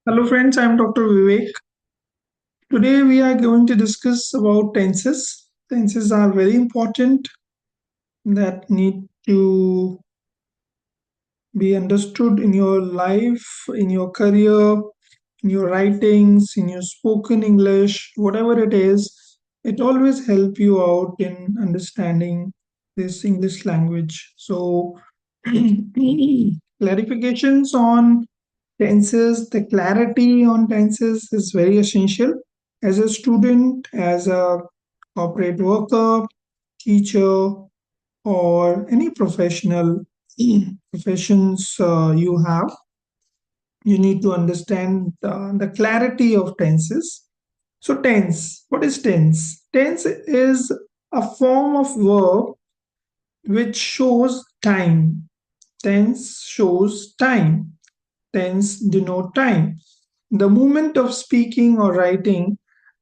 Hello friends, I am Dr. Vivek. Today we are going to discuss about tenses. Tenses are very important that need to be understood in your life, in your career, in your writings, in your spoken English, whatever it is. It always help you out in understanding this English language. So clarifications on tenses, the clarity on tenses is very essential. As a student, as a corporate worker, teacher, or any professional professions you have, you need to understand the clarity of tenses. So, tense, what is tense? Tense is a form of verb which shows time. Tense shows time. Tense denote time. The moment of speaking or writing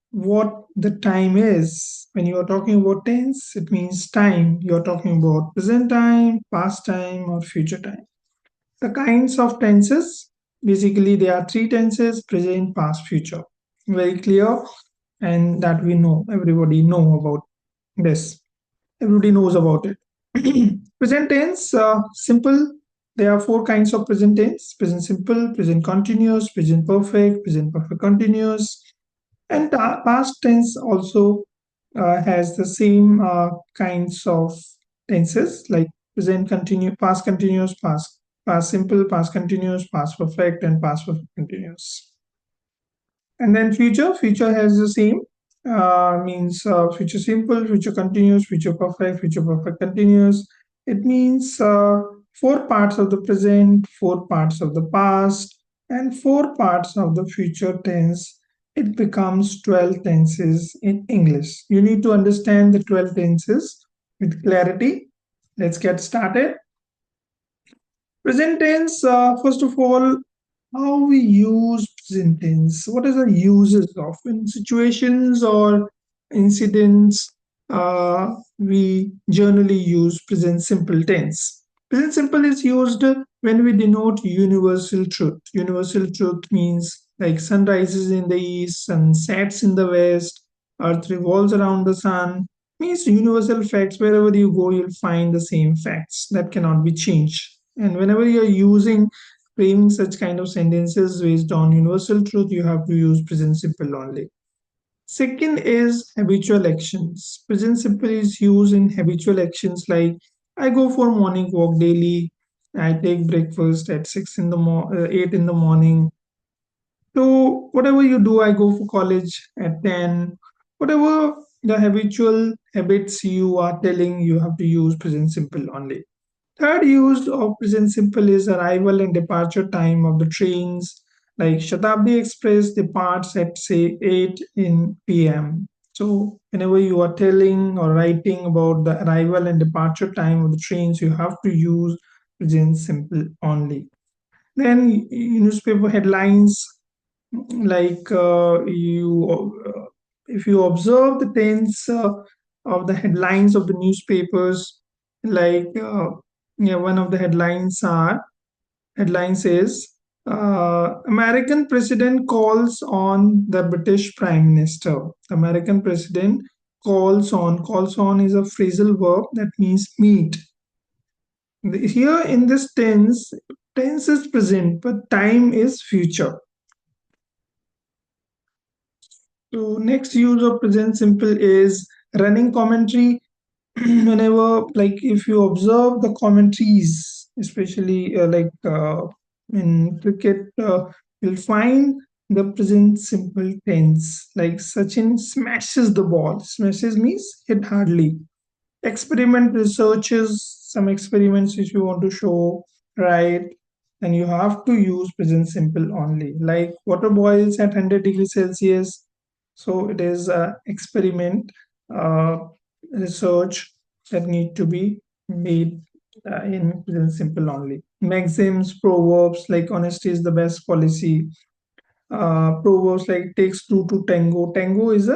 what the time is. When you are talking about tense, it means time. You are talking about present time, past time, or future time. The kinds of tenses, basically, there are three tenses: present, past, future. Very clear, and that we know. Everybody know about this. Everybody knows about it. Present tense, simple. There are four kinds of present tense: present simple, present continuous, present perfect continuous, and past tense also has the same kinds of tenses like present continue, past continuous, past simple, past continuous, past perfect, and past perfect continuous. And then future has the same means future simple, future continuous, future perfect continuous. It means four parts of the present, four parts of the past, and four parts of the future tense. It becomes 12 tenses in English. You need to understand the 12 tenses with clarity. Let's get started. Present tense, first of all, how we use present tense. What is the uses of in situations or incidents? We generally use present simple tense. Present simple is used when we denote universal truth. Universal truth means like sun rises in the east, sun sets in the west, earth revolves around the sun. Means universal facts. Wherever you go, you'll find the same facts that cannot be changed. And whenever you're using framing such kind of sentences based on universal truth, you have to use present simple only. Second is habitual actions. Present simple is used in habitual actions like I go for morning walk daily, I take breakfast at 8 in the morning. So whatever you do, I go for college at 10. Whatever the habitual habits you are telling, you have to use present simple only. Third use of present simple is arrival and departure time of the trains. Like Shatabdi Express departs at say 8 in PM. So whenever you are telling or writing about the arrival and departure time of the trains, you have to use present simple only. Then newspaper headlines, like if you observe the tense of the headlines of the newspapers, like yeah, one of the headlines is American president calls on the British prime minister. American president calls on is a phrasal verb that means meet. Here in this tense is present but time is future. So next use of present simple is running commentary. Whenever, like, if you observe the commentaries, especially in cricket, you'll find the present simple tense. Like Sachin smashes the ball. Smashes means hit hardly. Experiment researches, some experiments which you want to show, right? And you have to use present simple only. Like water boils at 100 degrees Celsius. So it is a experiment, uh, research that need to be made in present simple only. Maxims, proverbs like honesty is the best policy. Proverbs like takes two to tango. Tango is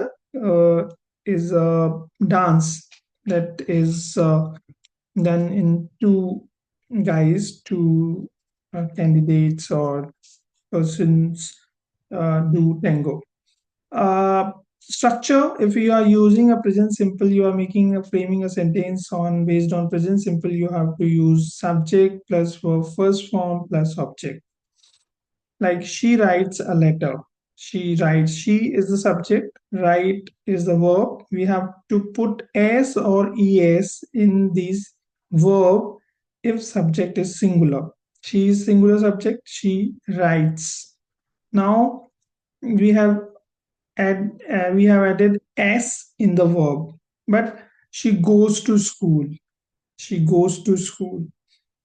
a dance that is done in two guys, two candidates or persons. do tango. Structure, if you are using a present simple, you are making a framing a sentence on based on present simple, you have to use subject plus verb first form plus object. Like she writes a letter. She writes. She is the subject. Write is the verb. We have to put s or es in this verb if subject is singular. She is singular subject. She writes. Now we have we have added s in the verb, but she goes to school. She goes to school.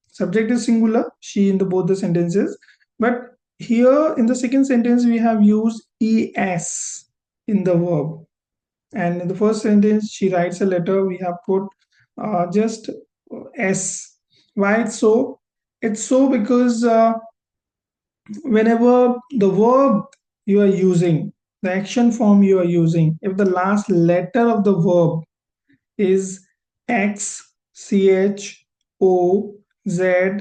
Subject is singular, she in the both the sentences, but here in the second sentence we have used es in the verb, and in the first sentence she writes a letter, we have put just s. Why it's so? It's so because whenever the verb you are using, the action form you are using, if the last letter of the verb is x, ch, o, z,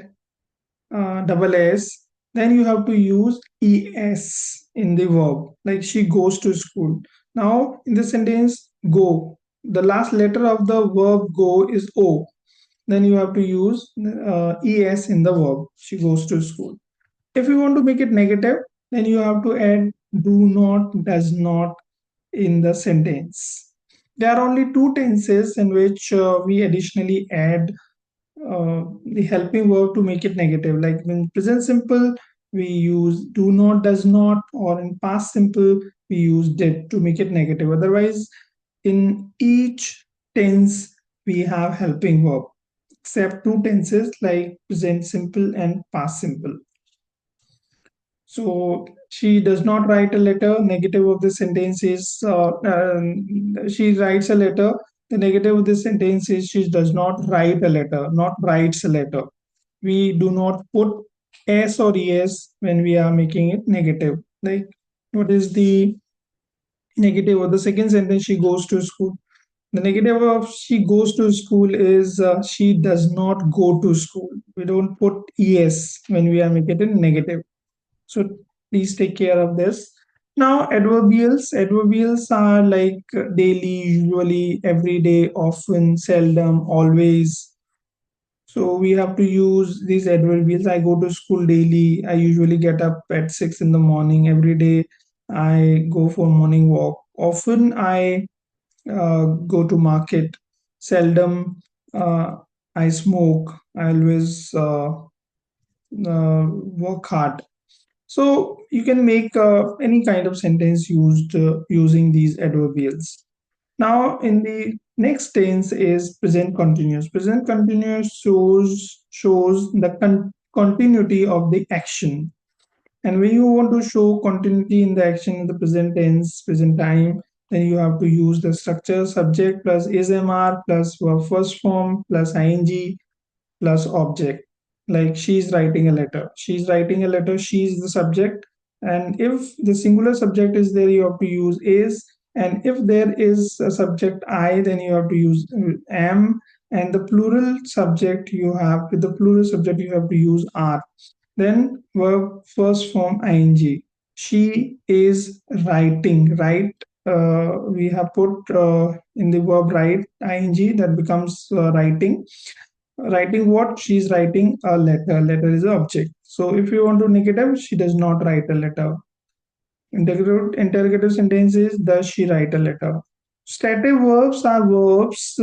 double S, then you have to use es in the verb. Like she goes to school. Now in the sentence go, the last letter of the verb go is o. Then you have to use es in the verb. She goes to school. If you want to make it negative, then you have to add do not, does not in the sentence. There are only two tenses in which we additionally add the helping verb to make it negative. Like in present simple, we use do not, does not, or in past simple, we use did to make it negative. Otherwise, in each tense, we have helping verb, except two tenses like present simple and past simple. So she does not write a letter. Negative of the sentence is she writes a letter. The negative of this sentence is she does not write a letter, not writes a letter. We do not put s or es when we are making it negative. Like what is the negative of the second sentence? She goes to school. The negative of she goes to school is she does not go to school. We don't put es when we are making it negative. So please take care of this. Now adverbials. Adverbials are like daily, usually, every day, often, seldom, always. So we have to use these adverbials. I go to school daily. I usually get up at 6 in the morning every day. I go for morning walk. Often I go to market. Seldom uh, I smoke. I always work hard. So you can make any kind of sentence used using these adverbials. Now, in the next tense is present continuous. Present continuous shows the continuity of the action. And when you want to show continuity in the action in the present tense, present time, then you have to use the structure subject plus is mr plus verb first form plus ing plus object. Like she's writing a letter. She's writing a letter. She's the subject. And if the singular subject is there, you have to use is. And if there is a subject I, then you have to use am. And the plural subject you have, with the plural subject, you have to use are. Then verb first form ing. She is writing. Write. We have put in the verb write ing, that becomes writing. Writing what? She's writing a letter. Letter is an object. So if you want to negative, she does not write a letter. Interrogative sentence is does she write a letter? Stative verbs are verbs.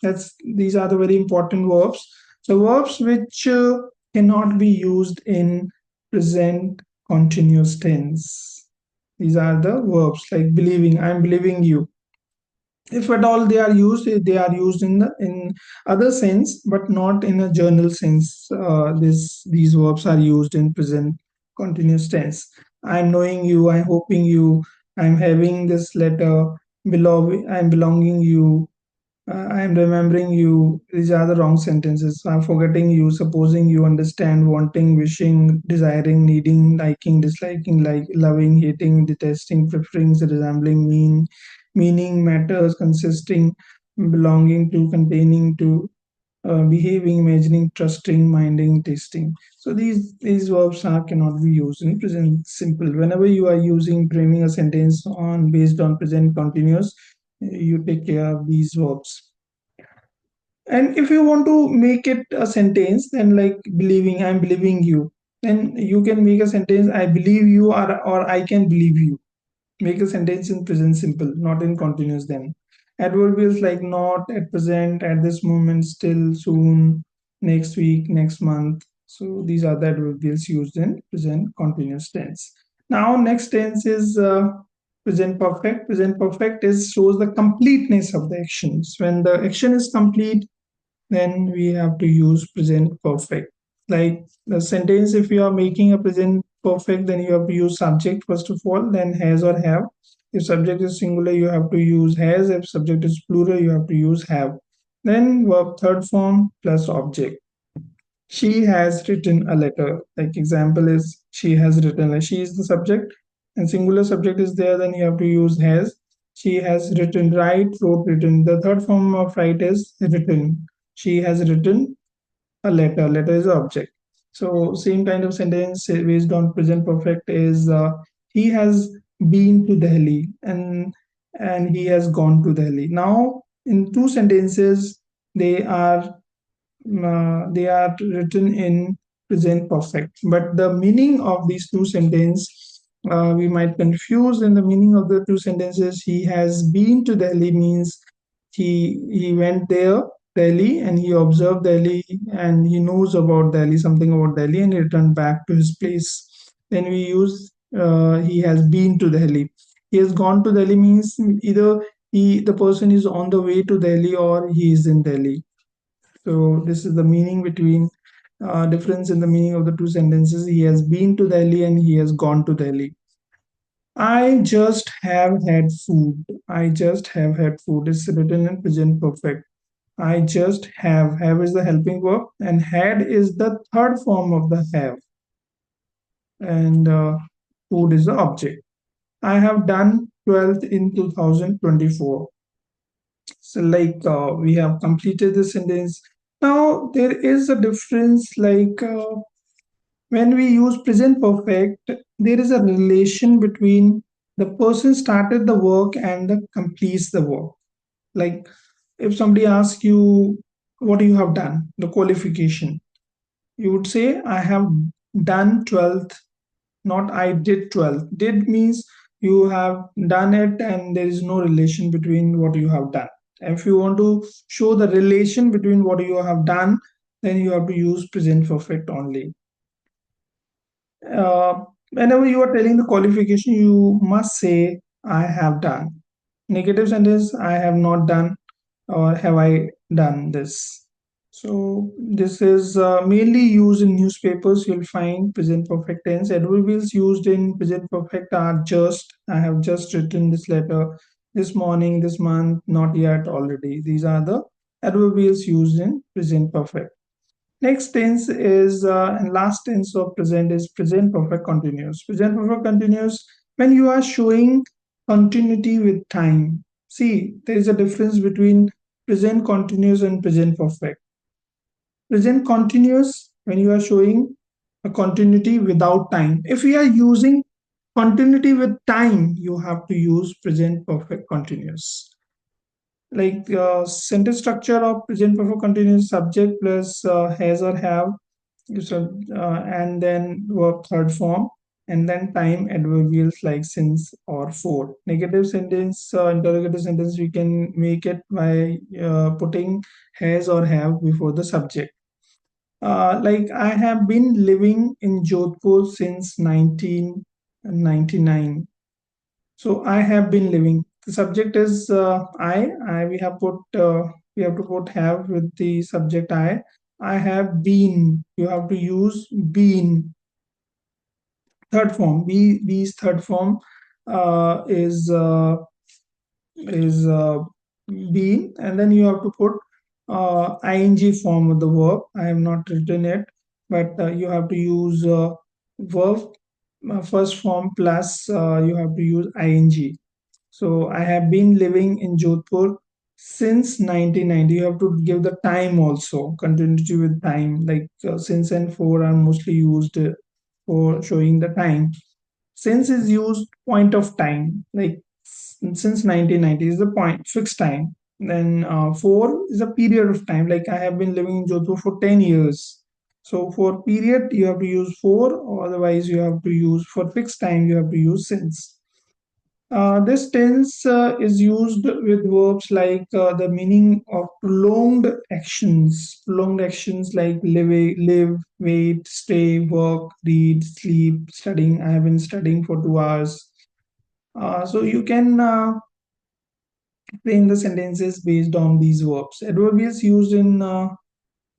That's these are the very important verbs. So verbs which cannot be used in present continuous tense. These are the verbs like believing. I'm believing you. If at all they are used in the in other sense, but not in a journal sense. These verbs are used in present continuous tense. I'm knowing you, I'm hoping you, I'm having this letter, I'm belonging you, I'm remembering you. These are the wrong sentences. I'm forgetting you, supposing you, understand, wanting, wishing, desiring, needing, liking, disliking, like loving, hating, detesting, preferring, resembling, meaning, matters, consisting, belonging to, containing to, behaving, imagining, trusting, minding, tasting. So these verbs are cannot be used in present simple. Whenever you are using framing a sentence on based on present continuous, you take care of these verbs. And if you want to make it a sentence, then like believing, I'm believing you, then you can make a sentence, I believe you, or I can believe you. Make a sentence in present simple, not in continuous then. Adverbials like not, at present, at this moment, still, soon, next week, next month. So these are the adverbials used in present continuous tense. Now next tense is present perfect. Present perfect is shows the completeness of the actions. When the action is complete, then we have to use present perfect. Like the sentence, if you are making a present perfect, then you have to use subject first of all, then has or have. If subject is singular, you have to use has. If subject is plural, you have to use have. Then verb third form plus object. She has written a letter. Like example is she has written. Like she is the subject, and singular subject is there. Then you have to use has. She has written. Write, wrote, written. The third form of write is written. She has written a letter. Letter is an object. So same kind of sentence based on present perfect is he has been to Delhi, and he has gone to Delhi. Now in two sentences they are written in present perfect, but the meaning of these two sentences we might confuse in the meaning of the two sentences. He has been to Delhi means he went there Delhi and he observed Delhi and he knows about Delhi, something about Delhi, and he returned back to his place. Then we use he has been to Delhi. He has gone to Delhi means either the person is on the way to Delhi or he is in Delhi. So this is the meaning between difference in the meaning of the two sentences. He has been to Delhi and he has gone to Delhi. I just have had food. I just have had food is written in present perfect. I just have. Have is the helping verb, and had is the third form of the have, and food is the object. I have done 12th in 2024. So, like we have completed the sentence. Now there is a difference. Like when we use present perfect, there is a relation between the person started the work and the completes the work. Like if somebody asks you what you have done, the qualification, you would say, I have done 12th, not I did 12th. Did means you have done it and there is no relation between what you have done. If you want to show the relation between what you have done, then you have to use present perfect only. Whenever you are telling the qualification, you must say, I have done. Negative sentence, I have not done, or have I done this. So this is mainly used in newspapers. You'll find present perfect tense. Adverbials used in present perfect are just. I have just written this letter this morning, this month, not yet, already. These are the adverbials used in present perfect. Next tense is and last tense of present is present perfect continuous. Present perfect continuous when you are showing continuity with time. See, there is a difference between present continuous and present perfect. Present continuous when you are showing a continuity without time. If we are using continuity with time, you have to use present perfect continuous. Like sentence structure of present perfect continuous, subject plus has or have, so and then verb third form, and then time adverbials like since or for. Negative sentence, interrogative sentence, we can make it by putting has or have before the subject. Like I have been living in Jodhpur since 1999. So I have been living. The subject is I. I we have put we have to put have with the subject I. I have been. You have to use been. Third form. Be's third form uh, is uh, is been, and then you have to put ing form of the verb. I have not written it, but you have to use verb first form plus you have to use ing. So I have been living in Jodhpur since 1990. You have to give the time also, continuity with time, like since and for are mostly used for showing the time. Since is used point of time, like since 1990 is the point fixed time. Then for is a period of time, like I have been living in Jodhpur for 10 years. So for period you have to use for, or otherwise you have to use for fixed time, you have to use since. This tense is used with verbs like the meaning of prolonged actions like live, wait, stay, work, read, sleep, studying. I have been studying for 2 hours. So you can frame the sentences based on these verbs. Adverbials used in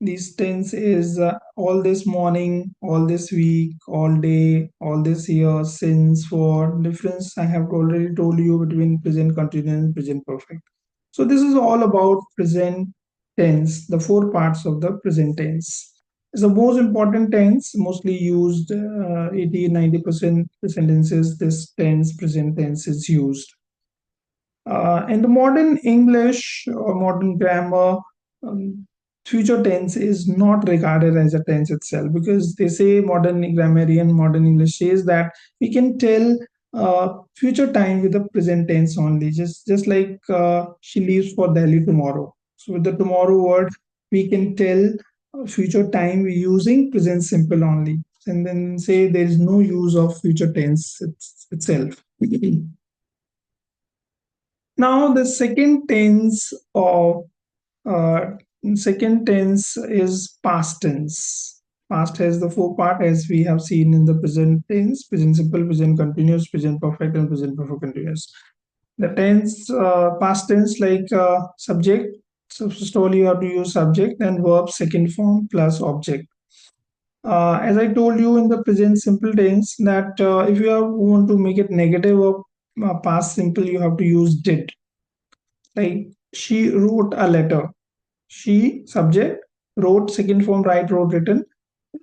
these tense is all this morning, all this week, all day, all this year, since, for. Difference I have already told you between present continuous and present perfect. So this is all about present tense, the four parts of the present tense. It's the most important tense, mostly used 80-90% sentences. This tense, present tense, is used. In the modern English or modern grammar, um, future tense is not regarded as a tense itself, because they say, modern grammarian, modern English says that we can tell future time with the present tense only, just like she leaves for Delhi tomorrow. So with the tomorrow word, we can tell future time using present simple only, and then say there is no use of future tense itself. Now, the uh, second tense is past tense. Past has the four part, as we have seen in the present tense: present simple, present continuous, present perfect, and present perfect continuous. The tense, past tense, like subject. So first of all, you have to use subject and verb second form plus object. As I told you in the present simple tense, that if you want to make it negative of past simple, you have to use did. Like she wrote a letter. She, subject, wrote, second form, write, wrote, written.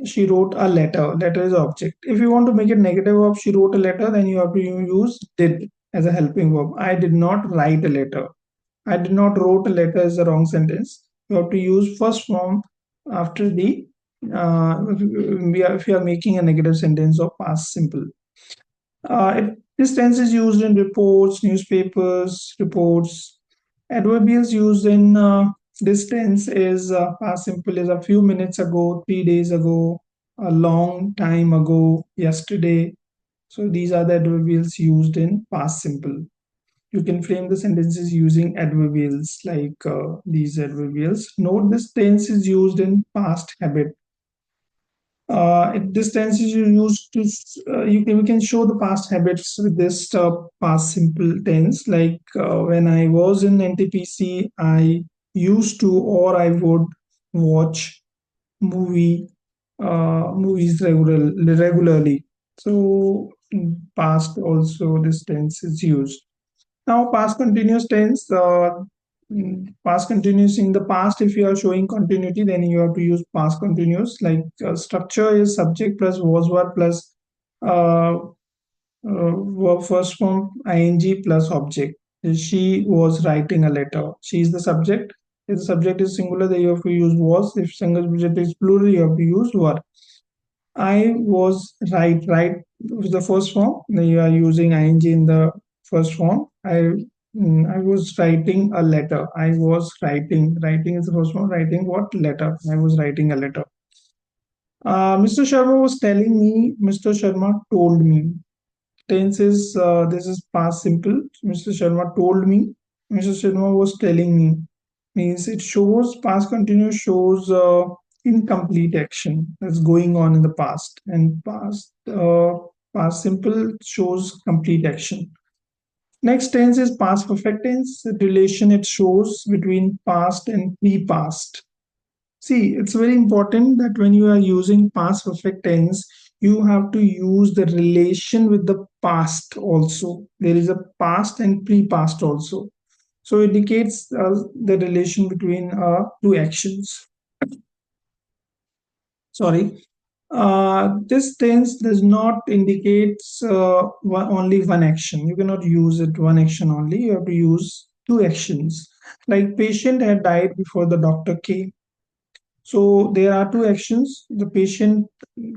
She wrote a letter. Letter is object. If you want to make it negative of she wrote a letter, then you have to use did as a helping verb. I did not write a letter. I did not wrote a letter is the wrong sentence. You have to use first form after the if you are making a negative sentence of past simple. This tense is used in reports, newspapers, reports. Adverbials used in this tense is past simple is a few minutes ago, 3 days ago, a long time ago, yesterday. So these are the adverbials used in past simple. You can frame the sentences using adverbials like these adverbials. Note this tense is used in past habit. This tense is used to we can show the past habits with this past simple tense. Like when I was in NTPC, I used to, or I would watch movies regularly. So past also this tense is used. Now, past continuous tense, past continuous in the past, if you are showing continuity, then you have to use past continuous. Like structure is subject plus was were plus uh, verb first form ing plus object. She was writing a letter. She is the subject. If the subject is singular, then you have to use was. If single subject is plural, you have to use were. I was right was the first form. You are using ing in the first form. I was writing a letter. I was writing is the first form. Writing what letter? I was writing a letter. Mr. Sharma was telling me. Mr. Sharma told me. Tense is this is past simple. Mr. Sharma told me. Mr. Sharma was telling me. Means it shows past continuous shows incomplete action that's going on in the past, and past simple shows complete action. Next tense is past perfect tense. The relation it shows between past and pre-past. See, it's very important that when you are using past perfect tense, you have to use the relation with the past also. There is a past and pre-past also. So it indicates the relation between two actions. Sorry. This tense does not indicate only one action. You cannot use it one action only. You have to use two actions. Like patient had died before the doctor came. So there are two actions: the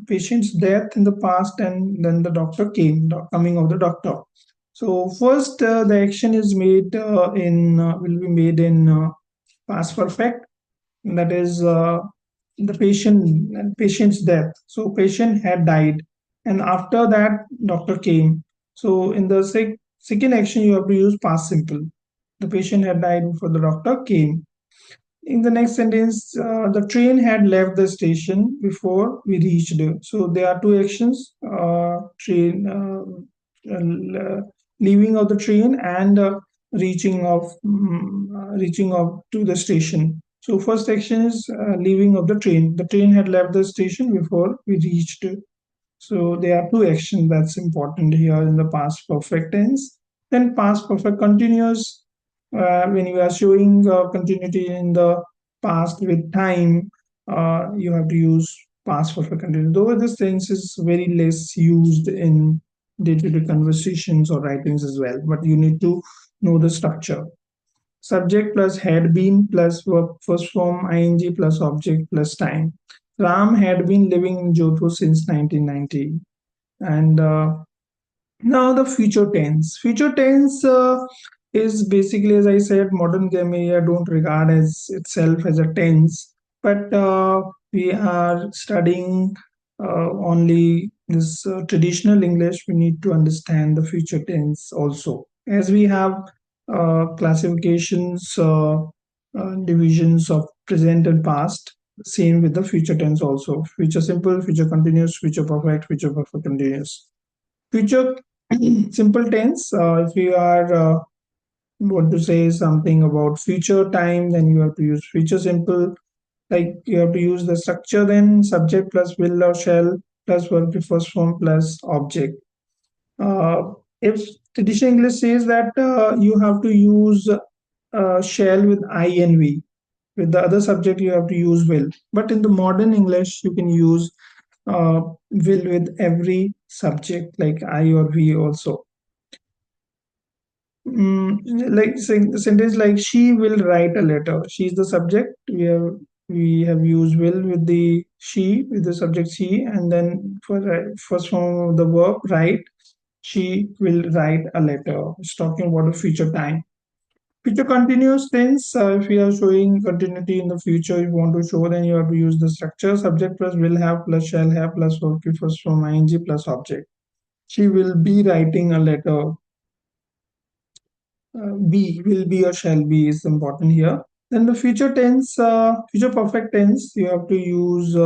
patient's death in the past, and then the doctor came, the coming of the doctor. So first, the action is made in will be made in past perfect. That is the patient's death. So patient had died, and after that doctor came. So in the second action, you have to use past simple. The patient had died before the doctor came. In the next sentence, the train had left the station before we reached. So there are two actions: train leaving of the train and reaching of to the station. So first action is leaving of the train. The train had left the station before we reached. So there are two actions that's important here in the past perfect tense. Then past perfect continuous, when you are showing continuity in the past with time, you have to use past perfect continuous. Though this tense is very less used in day-to-day conversations or writings as well, but you need to know the structure. Subject plus had been plus verb first form ing plus object plus time. Ram had been living in Jodhpur since 1990. And now the future tense. Future tense is basically, as I said, modern grammar don't regard as itself as a tense, but we are studying only this traditional English. We need to understand the future tense also, as we have classifications, divisions of present and past. Same with the future tense also. Future simple, future continuous, future perfect continuous. Future simple tense. If you are want to say something about future time, then you have to use future simple. Like you have to use the structure, then subject plus will or shall plus verb to first form plus object. If traditional English says that you have to use shall with I and we. With the other subject, you have to use will. But in the modern English, you can use will with every subject like I or we also. Like saying the sentence like she will write a letter. She's the subject. We have used will with the she with the subject she, and then for the first form of the verb write, she will write a letter. It's talking about the future time. Future continuous tense. If you are showing continuity in the future, you want to show, then you have to use the structure: subject plus will have plus shall have plus verb to first form ing plus object. She will be writing a letter. Be, will be or shall be is important here. Then the future tense, future perfect tense, you have to use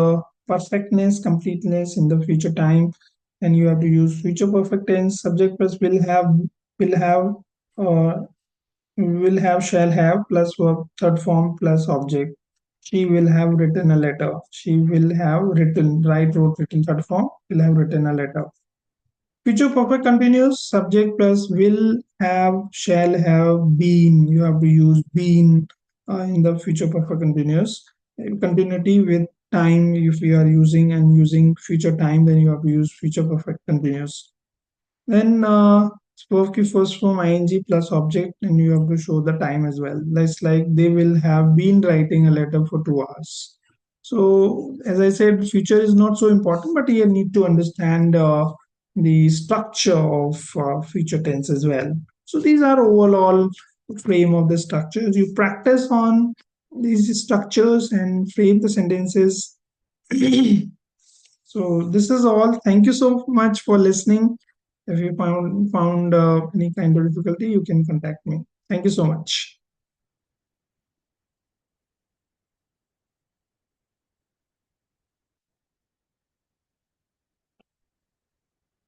perfectness, completeness in the future time, and you have to use future perfect tense. Subject plus will have, uh, will have, shall have plus verb third form plus object. She will have written a letter. She will have written, write, wrote, written third form, will have written a letter. Future perfect continuous, subject plus will have, shall have, been. You have to use been in the future perfect continuous. Continuity with time, if you are using future time, then you have to use future perfect continuous. Then verb की first form ing plus object, and you have to show the time as well. That's like they will have been writing a letter for 2 hours. So as I said, future is not so important, but you need to understand the structure of future tense as well. So these are overall frame of the structures. You practice on these structures and frame the sentences. So this is all. Thank you so much for listening. If you found any kind of difficulty, you can contact me. Thank you so much.